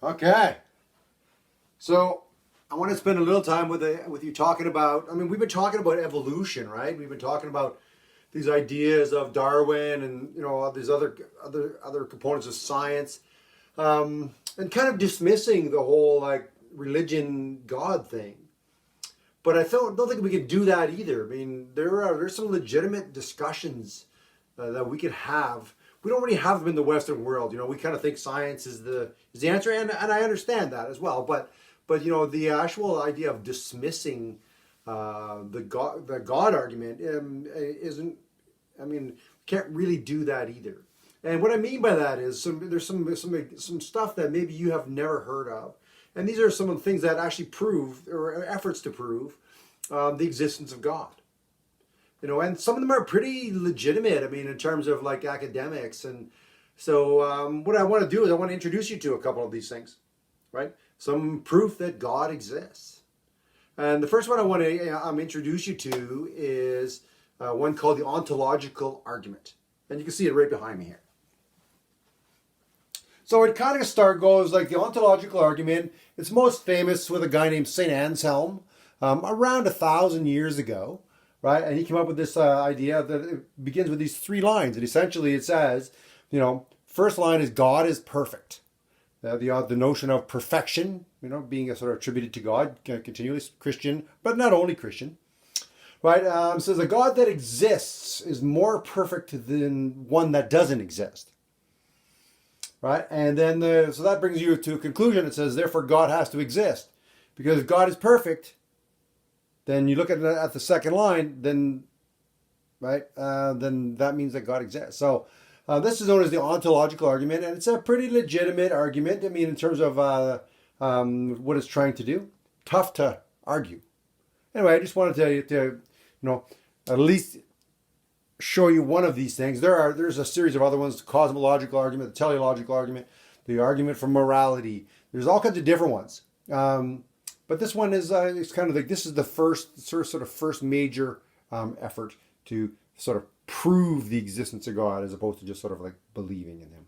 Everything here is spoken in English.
Okay, so I want to spend a little time with you talking about. I mean, we've been talking about evolution, right? We've been talking about these ideas of Darwin and all these other components of science, and kind of dismissing the whole like religion God thing. But I don't think we could do that either. I mean, there's some legitimate discussions that we could have. We don't really have them in the Western world. We kind of think science is the answer, and I understand that as well. But the actual idea of dismissing the God argument isn't. I mean, can't really do that either. And what I mean by that is there's some stuff that maybe you have never heard of, and these are some of the things that actually prove or efforts to prove the existence of God. And some of them are pretty legitimate. I mean, in terms of like academics, and so what I want to do is I want to introduce you to a couple of these things, right? Some proof that God exists. And the first one I want to introduce you to is one called the Ontological Argument, and you can see it right behind me here. So it kind of goes like the Ontological Argument. It's most famous with a guy named Saint Anselm around 1,000 years ago, right? And he came up with this idea that it begins with these 3 lines, and essentially it says, first line is God is perfect. The notion of perfection, being sort of attributed to God, continually Christian, but not only Christian, right? Says a God that exists is more perfect than one that doesn't exist, right? And then so that brings you to a conclusion. It says, therefore, God has to exist, because if God is perfect, then you look at the second line, then right, then that means that God exists. So. This is known as the ontological argument, and it's a pretty legitimate argument. I mean, in terms of what it's trying to do, tough to argue. Anyway, I just wanted to at least show you one of these things. There's a series of other ones: the cosmological argument, the teleological argument, the argument for morality. There's all kinds of different ones, but this one is it's kind of like this is the first sort of first major effort to sort of prove the existence of God, as opposed to just sort of like believing in him.